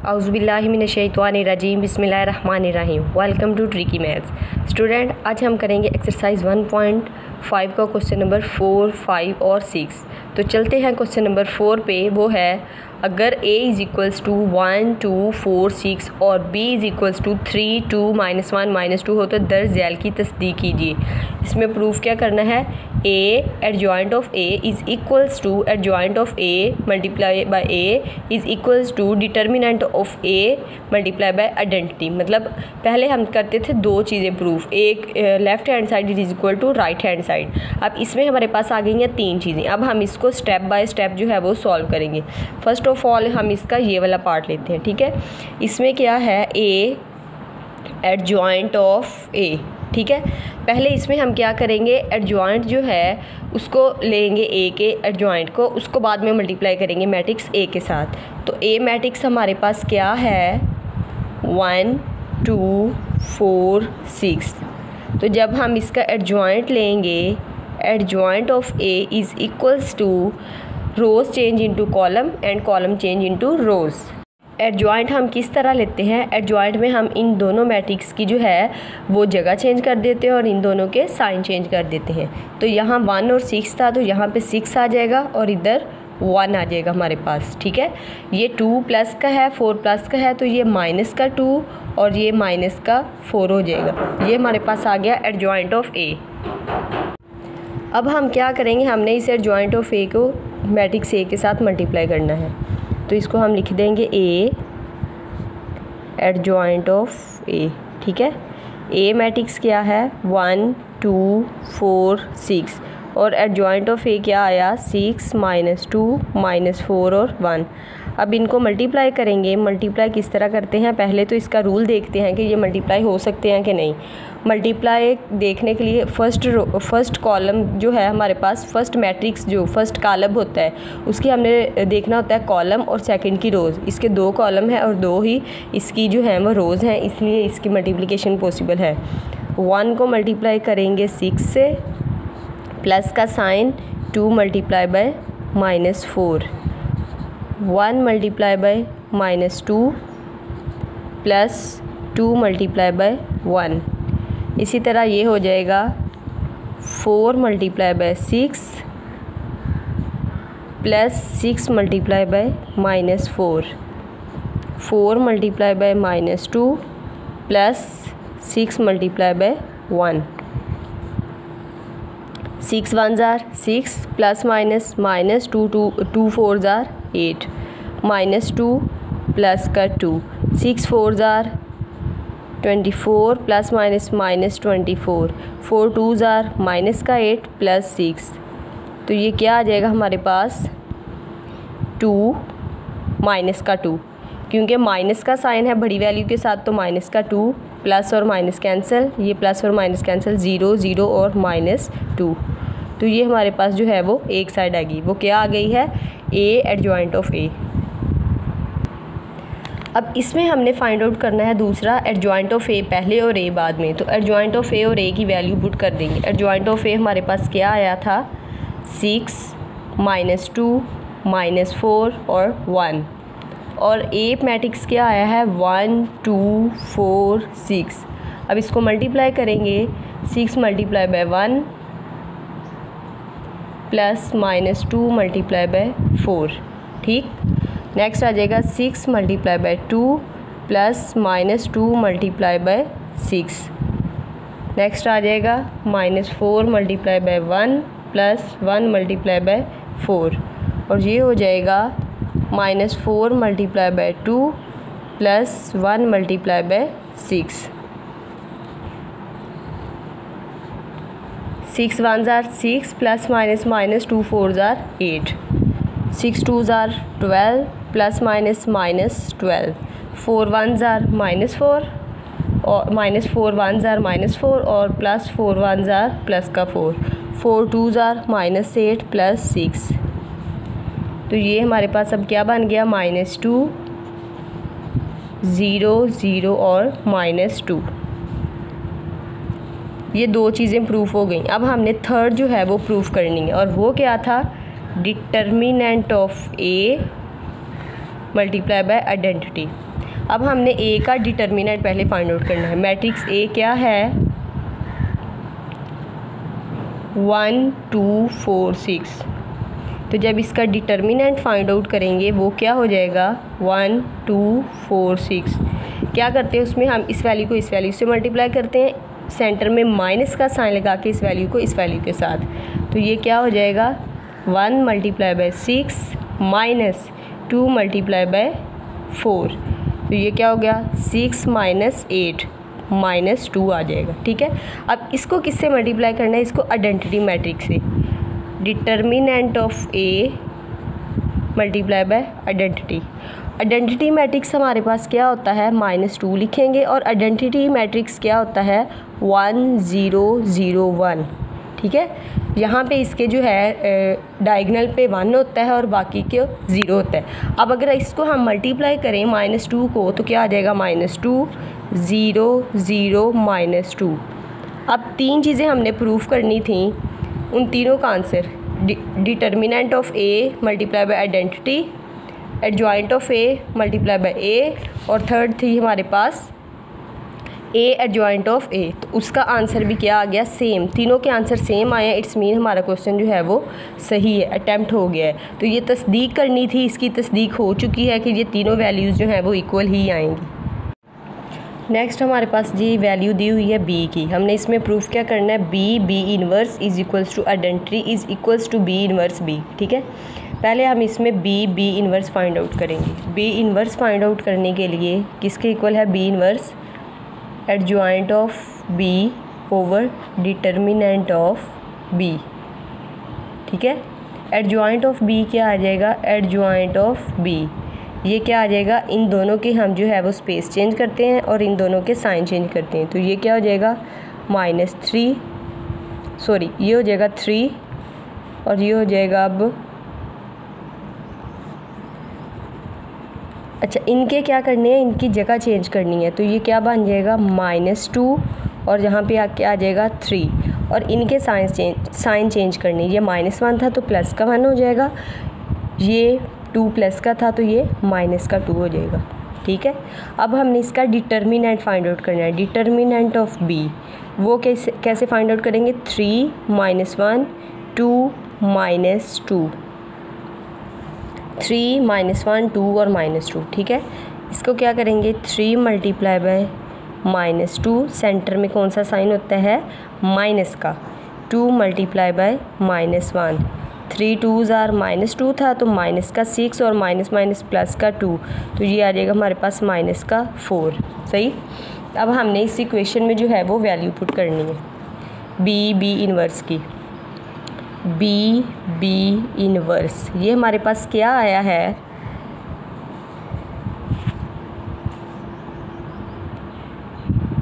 औज़ुबिल्लाहिमिनश्शैतानिर्रजीम बिस्मिल्लाहिर्रहमानिर्रहीम। Welcome to tricky maths. Student, आज हम करेंगे एक्सरसाइज 1.5 का क्वेश्चन नंबर 4, 5 और 6। तो चलते हैं क्वेश्चन नंबर 4 पे। वो है, अगर a इज़ इक्वल्स टू 1, 2, 4, 6 और b इज़ इक्वल्स टू 3, 2, -1, -2 हो तो दर्ज झैल की तस्दीक कीजिए। इसमें प्रूफ क्या करना है, a adjoint of a is equals to adjoint of a multiply by a is equals to determinant of a multiply by identity. मतलब पहले हम करते थे दो चीज़ें प्रूफ, एक left hand side is equal to right hand side. अब इसमें हमारे पास आ गई हैं तीन चीज़ें। अब हम इसको स्टेप बाय स्टेप जो है वो सॉल्व करेंगे। फर्स्ट ऑफ ऑल हम इसका ये वाला पार्ट लेते हैं, ठीक है। इसमें क्या है, a एडजॉइंट ऑफ a, ठीक है। पहले इसमें हम क्या करेंगे, एडजॉइंट जो है उसको लेंगे a के एडजॉइंट को, उसको बाद में मल्टीप्लाई करेंगे मैट्रिक्स a के साथ। तो a मैट्रिक्स हमारे पास क्या है, 1, 2, 4, 6। तो जब हम इसका एडजॉइंट लेंगे, adjoint of a is equals to rows change into column and column change into rows. Adjoint हम किस तरह लेते हैं, एडजॉइंट में हम इन दोनों मैट्रिक्स की जो है वो जगह चेंज कर देते हैं और इन दोनों के साइन चेंज कर देते हैं। तो यहाँ 1 और 6 था तो यहाँ पे 6 आ जाएगा और इधर 1 आ जाएगा हमारे पास, ठीक है। ये 2 प्लस का है, 4 प्लस का है, तो ये माइनस का 2 और ये माइनस का 4 हो जाएगा। ये हमारे पास आ गया एडजॉइंट ऑफ a। अब हम क्या करेंगे, हमने इस एडजॉइंट ऑफ a को मैट्रिक्स a के साथ मल्टीप्लाई करना है। तो इसको हम लिख देंगे a एडजॉइंट ऑफ a, ठीक है। a मैट्रिक्स क्या है, 1, 2, 4, 6 और एडजॉइंट ऑफ a क्या आया, 6, -2, -4 और 1। अब इनको मल्टीप्लाई करेंगे। मल्टीप्लाई किस तरह करते हैं, पहले तो इसका रूल देखते हैं कि ये मल्टीप्लाई हो सकते हैं कि नहीं। मल्टीप्लाई देखने के लिए फर्स्ट कॉलम जो है हमारे पास, फर्स्ट मैट्रिक्स जो फर्स्ट कॉलम होता है उसकी हमने देखना होता है कॉलम और सेकंड की रोज़। इसके 2 कॉलम हैं और 2 ही इसकी जो है वो रोज़ हैं, इसलिए इसकी मल्टीप्लिकेशन पॉसिबल है। 1 को मल्टीप्लाई करेंगे 6 से, प्लस का sign 2 multiply by -4, 1 multiply by -2 plus 2 multiply by 1। इसी तरह ये हो जाएगा 4 multiply by 6 plus 6 multiply by -4, 4 multiply by -2 plus 6 multiply by 1। 6 1s are 6 plus minus -2, 2 4s are 8 -2 plus का 2, 6 4s are 24 plus minus -24, 4 2s are minus का 8 plus 6। तो ये क्या आ जाएगा हमारे पास, 2 माइनस का 2, क्योंकि माइनस का साइन है बड़ी वैल्यू के साथ तो माइनस का 2, प्लस और माइनस कैंसिल, ये प्लस और माइनस कैंसिल, 0 0 और -2। तो ये हमारे पास जो है वो एक साइड आ गई। वो क्या आ गई है, a एडजॉइंट ऑफ a। अब इसमें हमने फाइंड आउट करना है दूसरा, एडजॉइंट ऑफ a पहले और a बाद में। तो एडजॉइंट ऑफ a और a की वैल्यू पुट कर देंगे। एडजॉइंट ऑफ a हमारे पास क्या आया था, 6, -2, -4 और 1। और a मैट्रिक्स क्या आया है, 1, 2, 4, 6। अब इसको मल्टीप्लाई करेंगे, 6 multiply by 1 plus -2 multiply by 4, ठीक। नेक्स्ट आ जाएगा 6 multiply by 2 plus -2 multiply by 6। Next आ जाएगा -4 multiply by 1 plus 1 multiply by 4 और ये हो जाएगा -4 multiply by 2 plus 1 multiply by 6। 6 1s are 6 plus -2 4s are 8, 6 2s are 12 प्लस -12, 4 1s are -4 और -4 1s are -4 और प्लस 4 1s are प्लस का 4, 4 2s are -8 प्लस 6। तो ये हमारे पास अब क्या बन गया, -2 0 0 और -2। ये दो चीज़ें प्रूफ हो गई। अब हमने थर्ड जो है वो प्रूफ करनी है, और वो क्या था, determinant of A multiply by identity. अब हमने ए का डिटर्मिनेंट पहले फाइंड आउट करना है। मैट्रिक्स ए क्या है, 1 2 4 6। तो जब इसका डिटर्मिनेंट फाइंड आउट करेंगे वो क्या हो जाएगा, 1 2 4 6। क्या करते हैं उसमें, हम इस वैल्यू को इस वैल्यू से मल्टीप्लाई करते हैं, सेंटर में माइनस का साइन लगा के इस वैल्यू को इस वैल्यू के साथ। तो ये क्या हो जाएगा, 1 multiply by 6 minus 2 multiply by 4। तो ये क्या हो गया, 6 माइनस 8 माइनस 2 आ जाएगा। ठीक है, अब इसको किससे मल्टीप्लाई करना है, इसको आइडेंटिटी मैट्रिक्स से। Determinant of A multiply by identity. Identity matrix हमारे पास क्या होता है, -2 लिखेंगे, और आइडेंटिटी मैट्रिक्स क्या होता है, 1 0 0 1। ठीक है, यहाँ पे इसके जो है डायगनल पे 1 होता है और बाकी के 0 होता है। अब अगर इसको हम मल्टीप्लाई करें -2 को, तो क्या आ जाएगा, -2 0 0 -2। अब 3 चीज़ें हमने प्रूफ करनी थी, उन तीनों का answer determinant of A multiply by identity, adjoint of A multiply by A, और थर्ड थी हमारे पास ए एडजॉइंट ऑफ ए। तो उसका आंसर भी क्या आ गया, सेम। तीनों के आंसर सेम आए हैं, इट्स मीन हमारा क्वेश्चन जो है वो सही है, अटैम्प्ट हो गया है। तो ये तस्दीक करनी थी, इसकी तस्दीक हो चुकी है कि ये तीनों वैल्यूज़ जो हैं वो इक्वल ही आएंगी। नेक्स्ट हमारे पास जी वैल्यू दी हुई है बी की। हमने इसमें प्रूफ क्या करना है, B inverse is equals to identity is equals to B inverse B. ठीक है, पहले हम इसमें बी इनवर्स फाइंड आउट करेंगे। बी इनवर्स फाइंड आउट करने के लिए किसके इक्वल है, B inverse adjoint of B over determinant of B. ठीक है, एडजॉइंट ऑफ बी क्या आ जाएगा, एडजॉइंट ऑफ बी, ये क्या आ जाएगा, इन दोनों की हम जो है वो स्पेस चेंज करते हैं और इन दोनों के साइन चेंज करते हैं। तो ये क्या हो जाएगा, -3, सॉरी ये हो जाएगा 3 और ये हो जाएगा अब, अच्छा इनके क्या करने हैं, इनकी जगह चेंज करनी है। तो ये क्या बन जाएगा, -2 और यहाँ पे आके आ जाएगा 3, और इनके साइन चेंज करनी है। ये -1 था तो प्लस का 1 हो जाएगा, ये 2 प्लस का था तो ये माइनस का 2 हो जाएगा। ठीक है, अब हमने इसका डिटर्मिनेंट फाइंड आउट करना है। डिटर्मिनेंट ऑफ बी वो कैसे फाइंड आउट करेंगे, 3 -1 2 -2, 3 -1 2 और -2। ठीक है, इसको क्या करेंगे, 3 मल्टीप्लाई बाय -2, सेंटर में कौन सा साइन होता है, माइनस का, 2 मल्टीप्लाई बाय -1, 3 2s आर -2 था तो माइनस का 6 और माइनस माइनस प्लस का 2, तो ये आ जाएगा हमारे पास माइनस का 4। सही, अब हमने इस इक्वेशन में जो है वो वैल्यू पुट करनी है बी इनवर्स की। बी इनवर्स ये हमारे पास क्या आया है,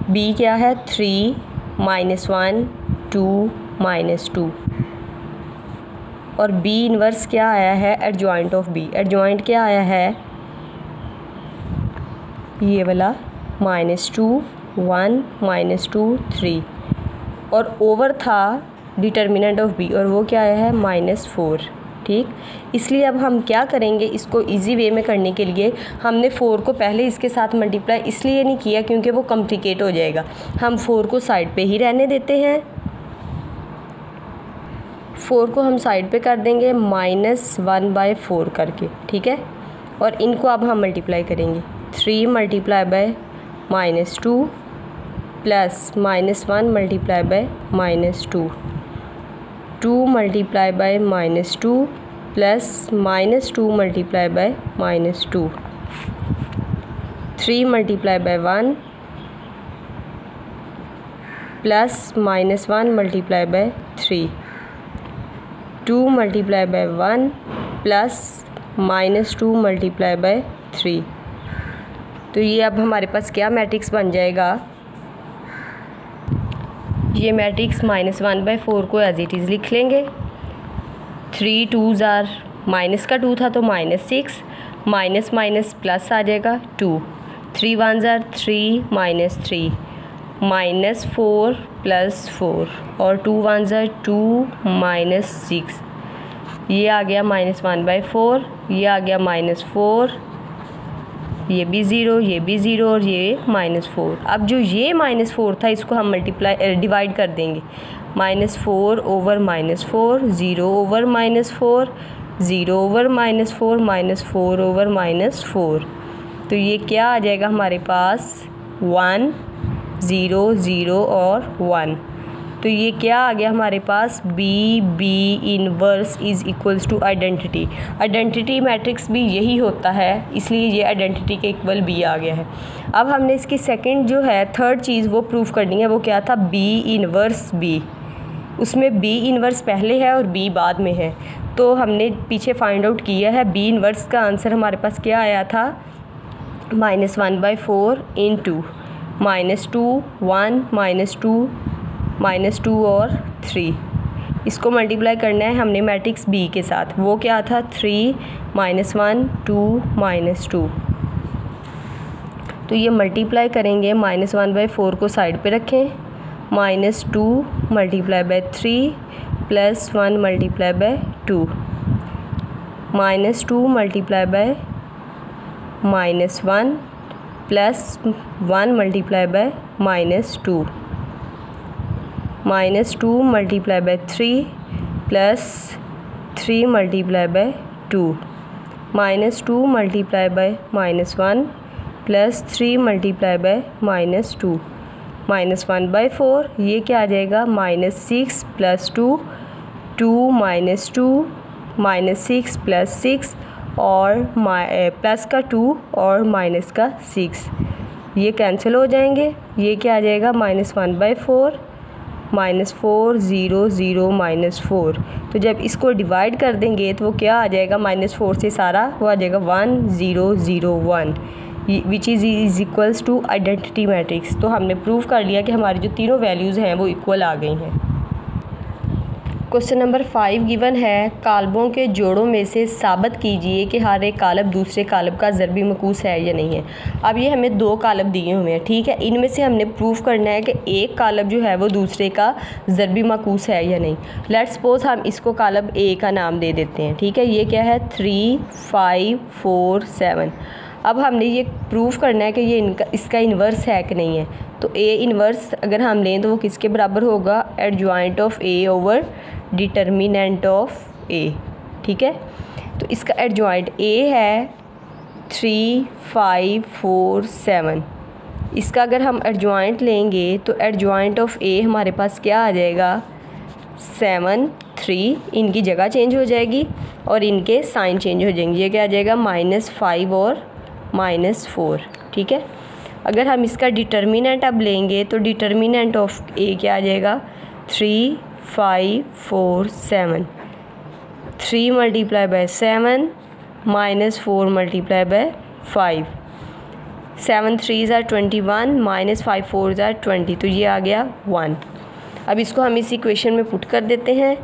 बी क्या है, 3 -1 2 -2, और बी इनवर्स क्या आया है, एडजॉइंट ऑफ बी। एडजॉइंट क्या आया है, ये वाला -2 1 -2 3, और ओवर था डिटर्मिनेंट ऑफ बी और वो क्या आया है, -4। ठीक, इसलिए अब हम क्या करेंगे, इसको इजी वे में करने के लिए हमने 4 को पहले इसके साथ मल्टीप्लाई इसलिए नहीं किया क्योंकि वो कॉम्प्लिकेट हो जाएगा। हम 4 को साइड पे ही रहने देते हैं, 4 को हम साइड पे कर देंगे -1/4 करके। ठीक है, और इनको अब हम मल्टीप्लाई करेंगे, 3 multiply by -2 plus -1 multiply by -2, 2 multiply by -2 plus -2 multiply by -2, 3 multiply by 1 plus -1 multiply bye 3, 2 multiply by 1 plus -2 multiply bye 3। तो ये अब हमारे पास क्या मैट्रिक्स बन जाएगा, ये मैट्रिक्स -1/4 को एज इट इज़ लिख लेंगे। 3 2s आर माइनस का 2 था तो -6, माइनस माइनस प्लस आ जाएगा 2, 3 1s आर 3 -3, -4 + 4 और 2 1s आर 2 -6, ये आ गया -1/4, ये आ गया -4 ये भी ज़ीरो, ये भी ज़ीरो और ये -4। अब जो ये -4 था इसको हम डिवाइड कर देंगे। -4 ओवर -4, 0 ओवर -4, 0 ओवर -4, -4 ओवर -4। तो ये क्या आ जाएगा हमारे पास 1 0 0 और 1। तो ये क्या आ गया हमारे पास B inverse is equals to identity. Identity matrix भी यही होता है, इसलिए ये आइडेंटिटी के इक्वल B आ गया है। अब हमने इसकी सेकंड जो है थर्ड चीज़ वो प्रूफ करनी है। वो क्या था? B inverse B। उसमें B इनवर्स पहले है और B बाद में है। तो हमने पीछे फाइंड आउट किया है। B इनवर्स का आंसर हमारे पास क्या आया था? -1/4 इंटू -2 1 -2 और 3। इसको मल्टीप्लाई करना है हमने मैट्रिक्स B के साथ। वो क्या था? 3 -1 2 -2। तो ये मल्टीप्लाई करेंगे। -1/4 को साइड पे रखें, -2 × 3 + 1 × 2, -2 × -1 + 1 × -2, -2 × 3 + 3 × 2, -2 × -1 + 3 × -2, -1/4। ये क्या आ जाएगा? -6 + 2 2 -2 -6 + 6 और प्लस का 2 और माइनस का 6, ये कैंसिल हो जाएंगे। ये क्या आ जाएगा? -1/4 -4 0 0 -4। तो जब इसको डिवाइड कर देंगे तो वो क्या आ जाएगा? -4 से सारा वो आ जाएगा 1 0 0 1, which is equals to identity matrix. तो हमने प्रूव कर लिया कि हमारी जो तीनों वैल्यूज़ हैं वो इक्वल आ गई हैं। क्वेश्चन नंबर 5 गिवन है, कालबों के जोड़ों में से साबित कीजिए कि हर एक कालब दूसरे कालब का ज़रबी मकूस है या नहीं है। अब ये हमें 2 कालब दिए हुए हैं, ठीक है। इनमें से हमने प्रूफ करना है कि एक कालब जो है वो दूसरे का ज़रबी मकूस है या नहीं। लेट्स सपोज हम इसको कालब A का नाम दे देते हैं, ठीक है। ये क्या है? 3 5 4 7। अब हमने ये प्रूफ करना है कि ये इसका इन्वर्स है कि नहीं है। तो A इन्वर्स अगर हम लें तो वो किसके बराबर होगा? Adjoint of A over determinant of A, ठीक है। तो इसका एडजॉइंट A है 3 5 4 7। इसका अगर हम एडजॉइंट लेंगे तो एडजॉइंट ऑफ A हमारे पास क्या आ जाएगा? 7 3। इनकी जगह चेंज हो जाएगी और इनके साइन चेंज हो जाएंगे। ये क्या आ जाएगा? -5 और -4, ठीक है। अगर हम इसका डिटर्मिनेंट अब लेंगे तो डिटर्मिनेंट ऑफ A क्या आ जाएगा? 3 5 4 7। 3 × 7 -4 × 5। 7 3s are 21 -5 4s are 20। तो ये आ गया 1। अब इसको हम इस इक्वेशन में पुट कर देते हैं।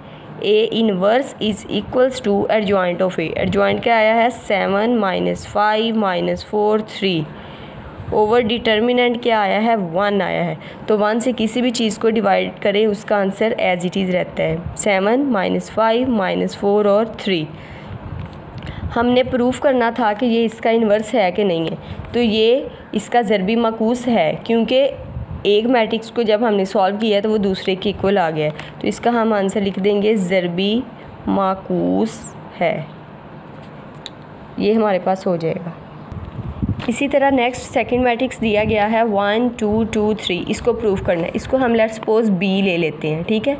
A inverse is equals to adjoint of A। Adjoint क्या आया है? 7 -5 -4 3 ओवर डिटर्मिनेंट क्या आया है? 1 आया है। तो 1 से किसी भी चीज़ को डिवाइड करें उसका आंसर एज इट इज़ रहता है। 7 -5 -4 और 3। हमने प्रूफ करना था कि ये इसका इन्वर्स है कि नहीं है। तो ये इसका ज़रबी मकूस है, क्योंकि एक मैट्रिक्स को जब हमने सॉल्व किया तो वो दूसरे के इक्वल आ गया है। तो इसका हम आंसर लिख देंगे ज़रबी मकूस है। ये हमारे पास हो जाएगा। इसी तरह नेक्स्ट सेकंड मैट्रिक्स दिया गया है 1 2 2 3। इसको प्रूफ करना है। इसको हम लेट्स सपोज B ले लेते हैं, ठीक है।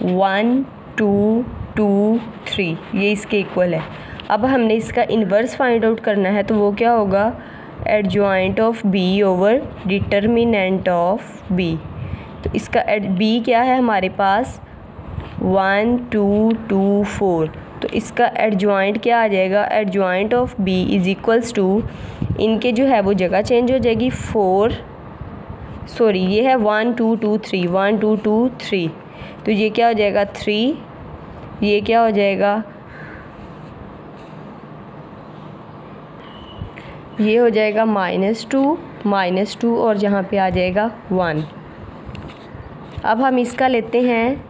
1 2 2 3 ये इसके इक्वल है। अब हमने इसका इन्वर्स फाइंड आउट करना है। तो वो क्या होगा? Adjoint of B over determinant of B। तो इसका B क्या है हमारे पास? 1 2 2 4। तो इसका एडजॉइंट क्या आ जाएगा? Adjoint of B is equals to, इनके जो है वो जगह चेंज हो जाएगी। 4 सॉरी ये है 1 2 2 3 1 2 2 3। तो ये क्या हो जाएगा? 3। ये क्या हो जाएगा? ये हो जाएगा -2 और जहाँ पे आ जाएगा 1। अब हम इसका लेते हैं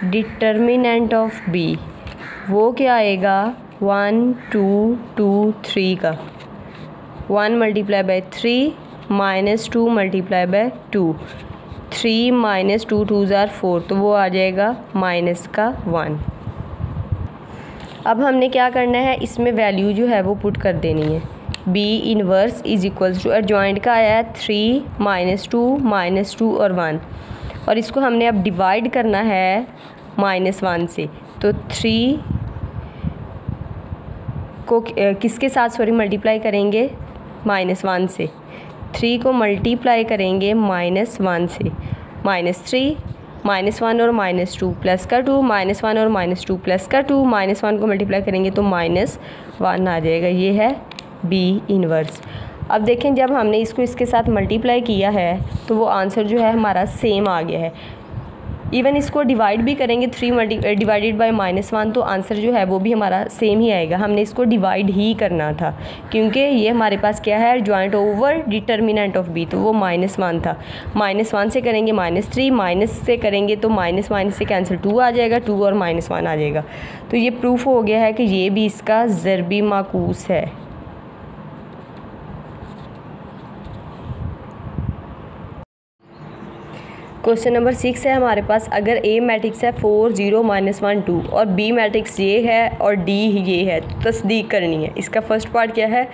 डिटर्मिनेंट ऑफ B। वो क्या आएगा? 1 2 2 3 का। 1 multiply bye 3 minus 2 multiply by 2, 3 minus 2 2 ज़ार 4, तो वो आ जाएगा माइनस का 1। अब हमने क्या करना है, इसमें वैल्यू जो है वो पुट कर देनी है। B inverse is equals to, adjoint का आया है 3 माइनस 2 और 1, और इसको हमने अब डिवाइड करना है -1 से। तो 3 को किसके साथ मल्टीप्लाई करेंगे, -1 से। 3 को मल्टीप्लाई करेंगे -1 से, -3 -1 और -2 प्लस का 2, -1 और -2 प्लस का 2, -1 को मल्टीप्लाई करेंगे तो -1 आ जाएगा। ये है बी इनवर्स। अब देखें जब हमने इसको इसके साथ मल्टीप्लाई किया है तो वो आंसर जो है हमारा सेम आ गया है। इवन इसको डिवाइड भी करेंगे 3 डिवाइडेड बाय -1 तो आंसर जो है वो भी हमारा सेम ही आएगा। हमने इसको डिवाइड ही करना था क्योंकि ये हमारे पास क्या है, joint over determinant of B, तो वो -1 था। -1 से करेंगे -3, माइनस से करेंगे तो माइनस से कैंसिल 2 आ जाएगा, 2 और -1 आ जाएगा। तो ये प्रूफ हो गया है कि ये भी इसका ज़रबी माकूस है। क्वेश्चन नंबर 6 है हमारे पास, अगर ए मैट्रिक्स है 4 0 1 2 और बी मैट्रिक्स ये है और डी ये है तो तस्दीक करनी है। इसका फर्स्ट पार्ट क्या है,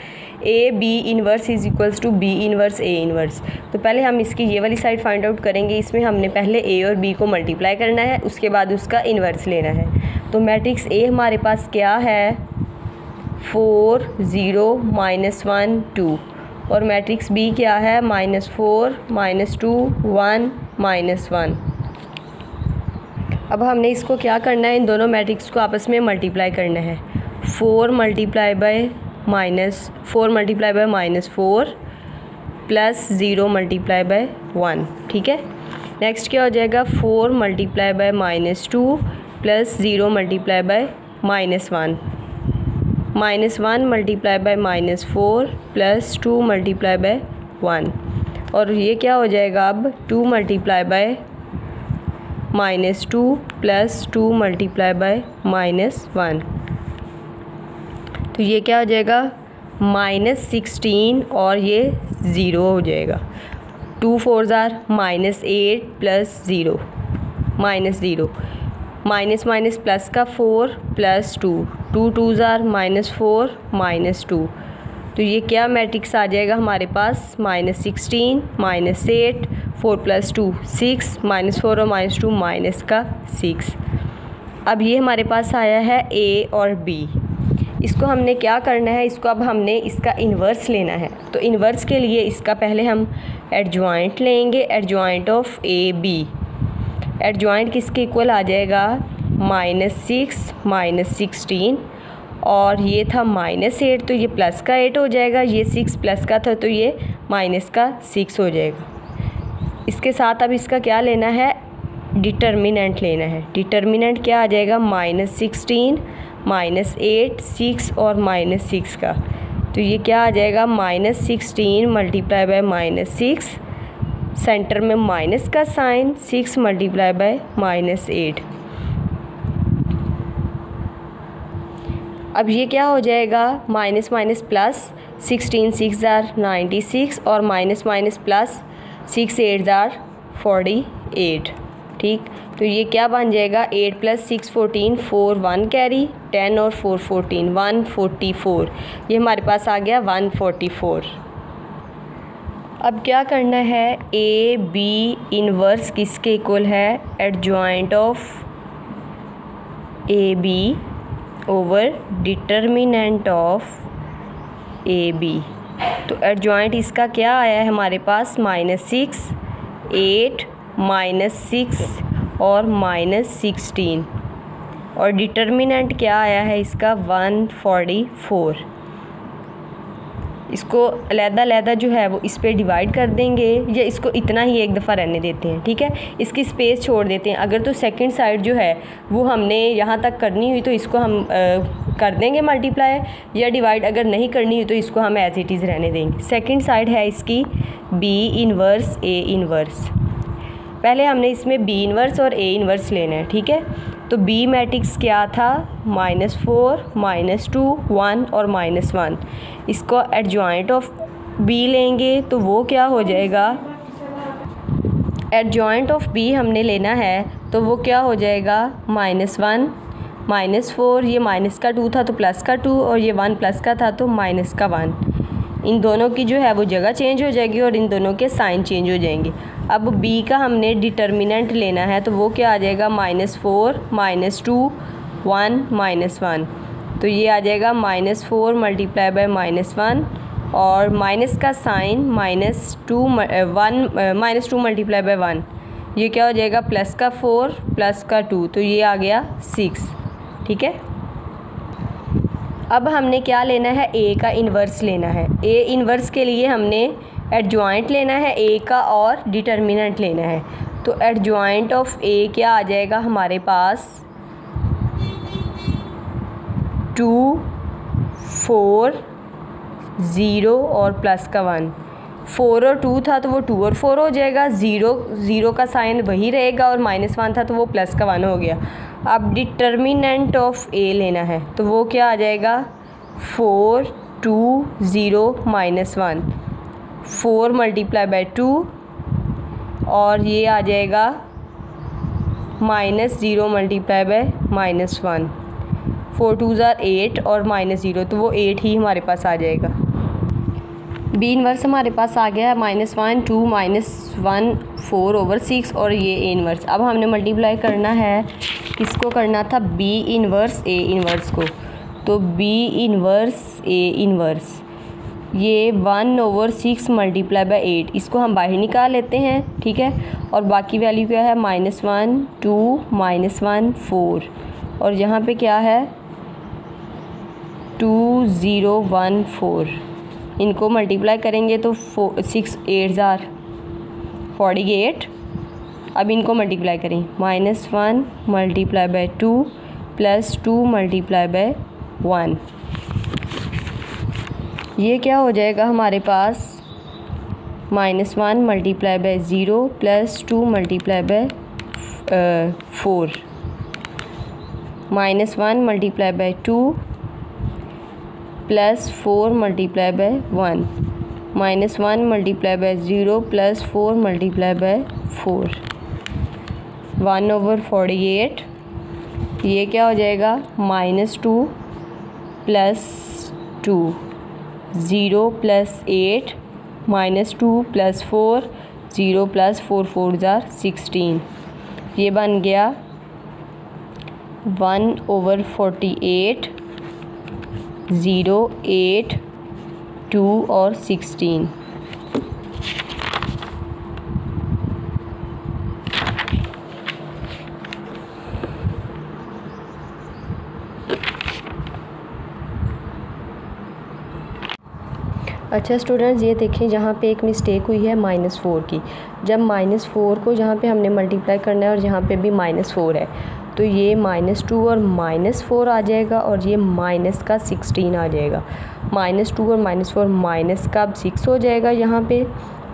A B inverse is equals to B inverse A inverse. तो पहले हम इसकी ये वाली साइड फाइंड आउट करेंगे। इसमें हमने पहले ए और बी को मल्टीप्लाई करना है, उसके बाद उसका इन्वर्स लेना है। तो मैट्रिक्स ए हमारे पास क्या है, 4 0 1 2, और मैट्रिक्स बी क्या है, -4 -2 1 -1। अब हमने इसको क्या करना है, इन दोनों मैट्रिक्स को आपस में मल्टीप्लाई करना है। 4 multiply by -4 plus 0 multiply by 1, ठीक है। नेक्स्ट क्या हो जाएगा, 4 multiply by -2 plus 0 multiply by -1, -1 multiply by -4 plus 2 multiply by 1, और ये क्या हो जाएगा अब 2 multiply by -2 plus 2 multiply by -1। तो ये क्या हो जाएगा -16 और ये 0 हो जाएगा। 2 4 ज़ार -8 प्लस 0 -0, माइनस प्लस का 4 प्लस 2, 2 2 ज़ार -4 -2। तो ये क्या मैट्रिक्स आ जाएगा हमारे पास, -16 -8 4 प्लस 2 6, -4 और -2 माइनस का 6। अब ये हमारे पास आया है ए और बी। इसको हमने क्या करना है, इसको अब हमने इसका इन्वर्स लेना है। तो इन्वर्स के लिए इसका पहले हम एडजॉइंट लेंगे, adjoint of A B. Adjoint किसके इक्वल आ जाएगा, -6 -16, और ये था -8 तो ये प्लस का 8 हो जाएगा, ये 6 प्लस का था तो ये माइनस का 6 हो जाएगा। इसके साथ अब इसका क्या लेना है, डिटर्मिनेंट लेना है। डिटर्मिनेंट क्या आ जाएगा, -16 -8 6 और -6 का। तो ये क्या आ जाएगा, -16 मल्टीप्लाई बाय -6, सेंटर में माइनस का साइन, 6 मल्टीप्लाई बाय -8। अब ये क्या हो जाएगा, माइनस प्लस 16 6 ज़ार 96 और माइनस प्लस 6 8 ज़ार 48, ठीक। तो ये क्या बन जाएगा, 8 + 6 14 4 1 कैरी 10 और 4 14 144। ये हमारे पास आ गया 144। अब क्या करना है, ए बी इनवर्स किसके इक्वल है, adjoint of A B over determinant of A B. तो एडजॉइंट इसका क्या आया है हमारे पास, -6 8 -6 और -16, और डिटर्मिनेंट क्या आया है इसका 144। इसको अलहदा जो है वो इस पे डिवाइड कर देंगे, या इसको इतना ही एक दफ़ा रहने देते हैं, ठीक है। इसकी स्पेस छोड़ देते हैं। अगर तो सेकंड साइड जो है वो हमने यहाँ तक करनी हुई तो इसको हम कर देंगे मल्टीप्लाई या डिवाइड। अगर नहीं करनी हुई तो इसको हम एज इट इज़ रहने देंगे। सेकंड साइड है इसकी बी इनवर्स ए इनवर्स। पहले हमने इसमें बी इनवर्स और ए इनवर्स लेना है, ठीक है। तो बी मैट्रिक्स क्या था, -4 -2 1 और -1। इसको एडजॉइंट ऑफ बी लेंगे तो वो क्या हो जाएगा, एडजॉइंट ऑफ बी हमने लेना है तो वो क्या हो जाएगा, -1 -4, ये माइनस का 2 था तो प्लस का 2, और ये 1 प्लस का था तो माइनस का 1। इन दोनों की जो है वो जगह चेंज हो जाएगी और इन दोनों के साइन चेंज हो जाएंगे। अब b का हमने डिटर्मिनेंट लेना है तो वो क्या आ जाएगा, -4 -2 1 -1, तो ये आ जाएगा -4 मल्टीप्लाई बाय -1, और माइनस का साइन -2 मल्टीप्लाई बाय 1, ये क्या हो जाएगा, प्लस का 4 प्लस का 2, तो ये आ गया 6। ठीक है, अब हमने क्या लेना है, a का इन्वर्स लेना है। a इन्वर्स के लिए हमने एडजॉइंट लेना है a का और डिटर्मिनेंट लेना है। तो एडजॉइंट ऑफ a क्या आ जाएगा हमारे पास, 2 4 0 और प्लस का 1। 4 और 2 था तो वो 2 और 4 हो जाएगा, 0 का साइन वही रहेगा, और -1 था तो वो प्लस का 1 हो गया। अब डिटर्मिनेंट ऑफ a लेना है तो वो क्या आ जाएगा, 4 2 0 -1, 4 मल्टीप्लाई बाय 2, और ये आ जाएगा -0 मल्टीप्लाई बाय -1, 4 2 8 और -0, तो वो 8 ही हमारे पास आ जाएगा। b इन्वर्स हमारे पास आ गया है -1 2 -1 4/6, और ये a इन्वर्स। अब हमने मल्टीप्लाई करना है, किसको करना था, b इन्वर्स a इन्वर्स को। तो b इन्वर्स a इन्वर्स, ये 1/6 मल्टीप्लाई बाय 8, इसको हम बाहर निकाल लेते हैं। ठीक है, और बाकी वैल्यू क्या है, -1 2 -1 4, और यहाँ पे क्या है 2 0 1 4, इनको मल्टीप्लाई करेंगे तो 6 8 48। अब इनको मल्टीप्लाई करें, -1 multiply by 2 plus 2 multiply by 1, ये क्या हो जाएगा हमारे पास, -1 multiply bye 0 plus 2 multiply by 4, -1 multiply by 2 plus 4 multiply by 1, -1 multiply bye 0 plus 4 multiply by 4, 1/48। ये क्या हो जाएगा, -2 प्लस 2 0 प्लस 8 -2 प्लस 4 0 प्लस 4 4 16, ये बन गया 1/48 0 8 2 और 16। अच्छा स्टूडेंट्स, ये देखें जहाँ पे एक मिस्टेक हुई है -4 की। जब -4 को जहाँ पे हमने मल्टीप्लाई करना है और जहाँ पे भी -4 है, तो ये -2 और -4 आ जाएगा, और ये माइनस का 16 आ जाएगा। -2 और -4 माइनस का 6 हो जाएगा यहाँ पे,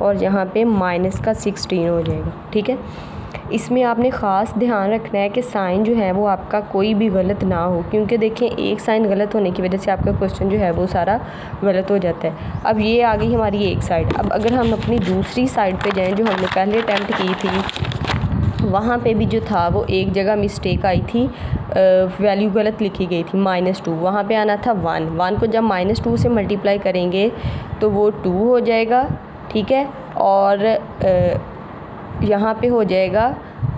और यहाँ पे माइनस का 16 हो जाएगा। ठीक है, इसमें आपने ख़ास ध्यान रखना है कि साइन जो है वो आपका कोई भी गलत ना हो, क्योंकि देखें एक साइन गलत होने की वजह से आपका क्वेश्चन जो है वो सारा गलत हो जाता है। अब ये आ गई हमारी एक साइड। अब अगर हम अपनी दूसरी साइड पे जाएं, जो हमने पहले अटैम्प्ट की थी, वहाँ पे भी जो था वो एक जगह मिस्टेक आई थी, वैल्यू गलत लिखी गई थी, -2, वहाँ पे आना था 1 को जब -2 से मल्टीप्लाई करेंगे तो वो 2 हो जाएगा। ठीक है, और यहाँ पे हो जाएगा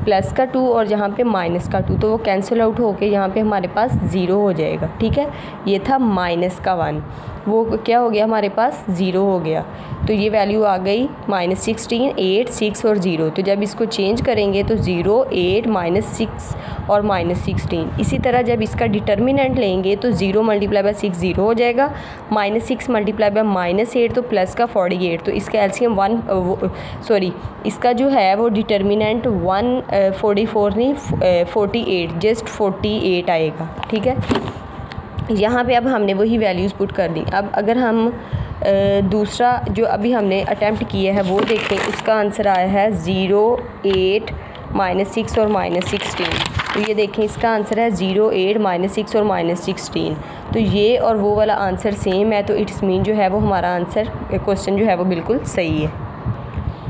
प्लस का 2 और यहाँ पे माइनस का 2, तो वो कैंसिल आउट होके यहाँ पे हमारे पास 0 हो जाएगा। ठीक है, ये था -1, वो क्या हो गया हमारे पास 0 हो गया, तो ये वैल्यू आ गई -16 8 6 और 0। तो जब इसको चेंज करेंगे तो 0 8 -6 और -16। इसी तरह जब इसका डिटर्मिनेंट लेंगे तो 0 मल्टीप्लाई बाय 6 0 हो जाएगा, -6 मल्टीप्लाई बाय -8 तो प्लस का 48। तो इसका एलसीएम इसका जो है वो डिटर्मिनेंट 144 नहीं 48, जस्ट 48 आएगा। ठीक है, यहाँ पे अब हमने वही वैल्यूज़ पुट कर दी। अब अगर हम दूसरा जो अभी हमने अटैम्प्ट किया है वो देखें, उसका आंसर आया है 0 8 -6 और -16। तो ये देखें इसका आंसर है 0, 8, -6 और -16। तो ये और वो वाला आंसर सेम है, तो इट्स मीन जो है वो हमारा आंसर क्वेश्चन जो है वो बिल्कुल सही है।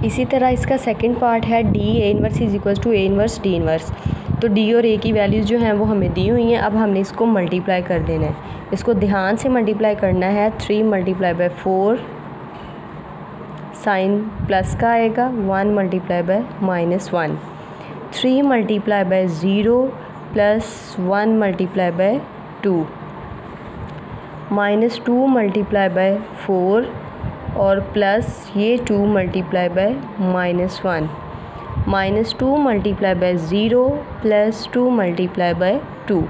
इसी तरह इसका सेकंड पार्ट है D A inverse is equal to A inverse D inverse. तो डी और ए की वैल्यूज़ जो हैं वो हमें दी हुई हैं। अब हमने इसको मल्टीप्लाई कर देना है। इसको ध्यान से मल्टीप्लाई करना है। 3 × 4 साइन प्लस का आएगा, 1 × -1, 3 × 0 प्लस 1 × 2, -2 × 4 और प्लस ये 2 × -1, -2 × 0 प्लस 2 × 2।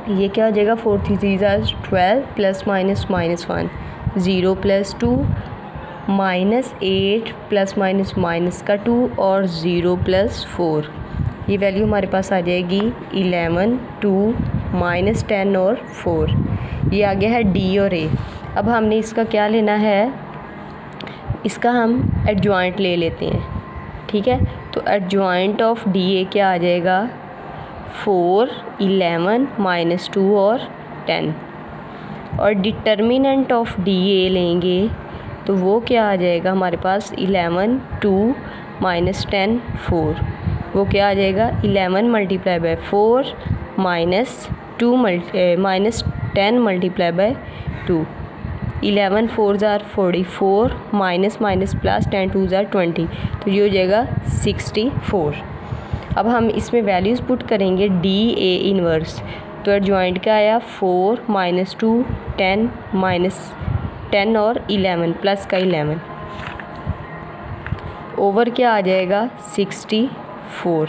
ये क्या हो जाएगा, 4 3 12 प्लस -1, 0 प्लस 2, -8 प्लस माइनस का 2 और 0 प्लस 4। ये वैल्यू हमारे पास आ जाएगी 11, 2, -10 और 4। ये आ गया है डी और ए। अब हमने इसका क्या लेना है, इसका हम एडजॉइंट ले लेते हैं। ठीक है, तो एडजॉइंट ऑफ डी ए क्या आ जाएगा, 4, 11, -2 और 10। और डिटर्मिनेंट ऑफ डी ए लेंगे तो वो क्या आ जाएगा हमारे पास, 11, 2, -10, 4। वो क्या आ जाएगा, 11 × 4 -10 × 2। 11 4s are 44, minus plus 10 2s are 20, तो ये हो जाएगा 64। अब हम इसमें वैल्यूज़ पुट करेंगे डी ए इनवर्स। तो एडजॉइंट का आया 4, -2, 10 और 11 प्लस का 11, ओवर क्या आ जाएगा 64।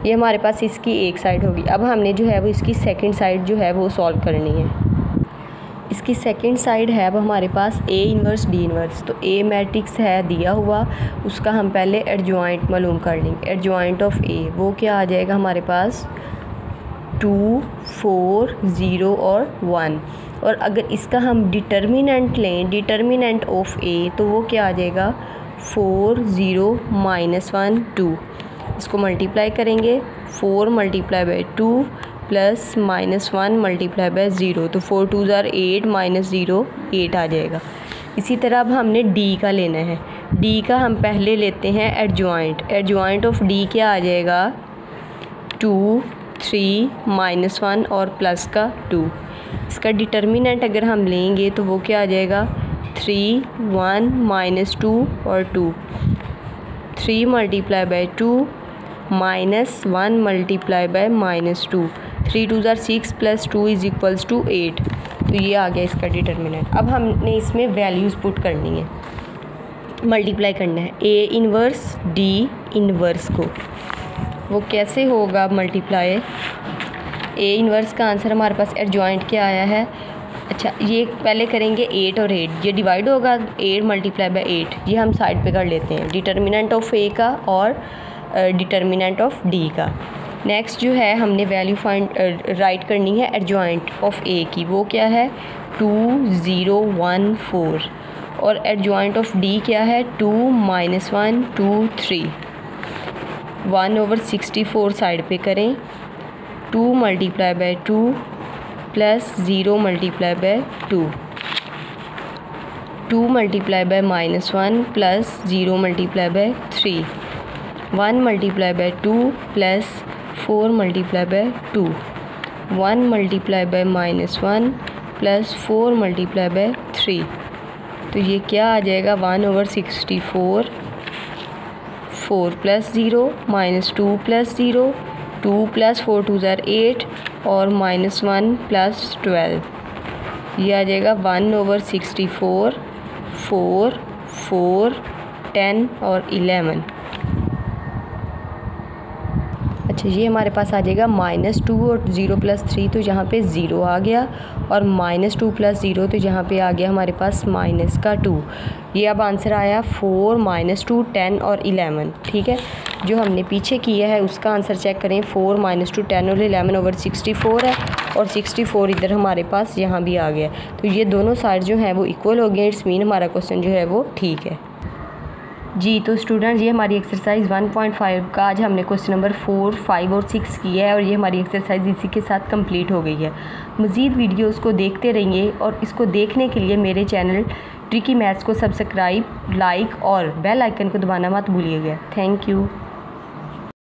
ये हमारे पास इसकी एक साइड होगी। अब हमने जो है वो इसकी सेकंड साइड जो है वो सॉल्व करनी है। इसकी सेकंड साइड है अब हमारे पास ए इनवर्स डी इनवर्स। तो ए मैट्रिक्स है दिया हुआ, उसका हम पहले एडजॉइंट मालूम कर लेंगे। एडजॉइंट ऑफ ए वो क्या आ जाएगा हमारे पास, 2, 4, 0 और 1। और अगर इसका हम डिटर्मिनेंट लें, डिटर्मिनेंट ऑफ ए, तो वो क्या आ जाएगा, 4, 0, -1, 2। इसको मल्टीप्लाई करेंगे, 4 × 2 प्लस -1 × 0, तो 4 2s are 8, -0 8 आ जाएगा। इसी तरह अब हमने डी का लेना है। डी का हम पहले लेते हैं एडजॉइंट। एडजॉइंट ऑफ डी क्या आ जाएगा, 2, 3, -1 और प्लस का 2। इसका डिटर्मिनेंट अगर हम लेंगे तो वो क्या आ जाएगा, 3, 1, -2 और 2। 3 × 2 -1 × -2, 3 2s are 6 प्लस 2 = 8। तो ये आ गया इसका डिटर्मिनेंट। अब हमने इसमें वैल्यूज़ पुट करनी है, मल्टीप्लाई करना है ए इनवर्स डी इनवर्स को। वो कैसे होगा मल्टीप्लाई, ए इनवर्स का आंसर हमारे पास एडजॉइंट क्या आया है, अच्छा ये पहले करेंगे 8 और 8, ये डिवाइड होगा 8 × 8, ये हम साइड पे कर लेते हैं, डिटर्मिनेंट ऑफ ए का और डिटर्मिनेंट ऑफ डी का। नेक्स्ट जो है हमने वैल्यू राइट करनी है एडजॉइंट ऑफ ए की, वो क्या है 2, 0, 1, 4। और एडजॉइंट ऑफ डी क्या है 2, -1, 2, 3। 1/64 साइड पे करें, 2 × 2 प्लस 0 × 2, 2 × -1 प्लस 0 × 3, 1 × 2 प्लस 4 × 2, 1 × -1 प्लस 4 × 3। तो ये क्या आ जाएगा 1/64, 4 plus 0 -2 plus 0, 2 plus 4 2s are 8 और -1 प्लस 12। ये आ जाएगा 1/64, 4, 4, 10 और 11। अच्छा ये हमारे पास आ जाएगा -2 और 0 + 3, तो यहाँ पे 0 आ गया, और -2 + 0 तो यहाँ पे आ गया हमारे पास -2। ये अब आंसर आया 4, -2, 10 और 11। ठीक है, जो हमने पीछे किया है उसका आंसर चेक करें, 4, -2, 10 और 11/64 है, और 64 इधर हमारे पास यहाँ भी आ गया। तो ये दोनों साइड जो हैं वो इक्वल हो गए, इट्स मीन हमारा क्वेश्चन जो है वो ठीक है। जी तो स्टूडेंट्स, ये हमारी एक्सरसाइज 1.5 का आज हमने क्वेश्चन नंबर 4, 5 और 6 किया है और ये हमारी एक्सरसाइज इसी के साथ कंप्लीट हो गई है। मज़ीद वीडियोस को देखते रहिए और इसको देखने के लिए मेरे चैनल ट्रिकी मैथ्स को सब्सक्राइब, लाइक और बेल आइकन को दबाना मत भूलिएगा। Thank you.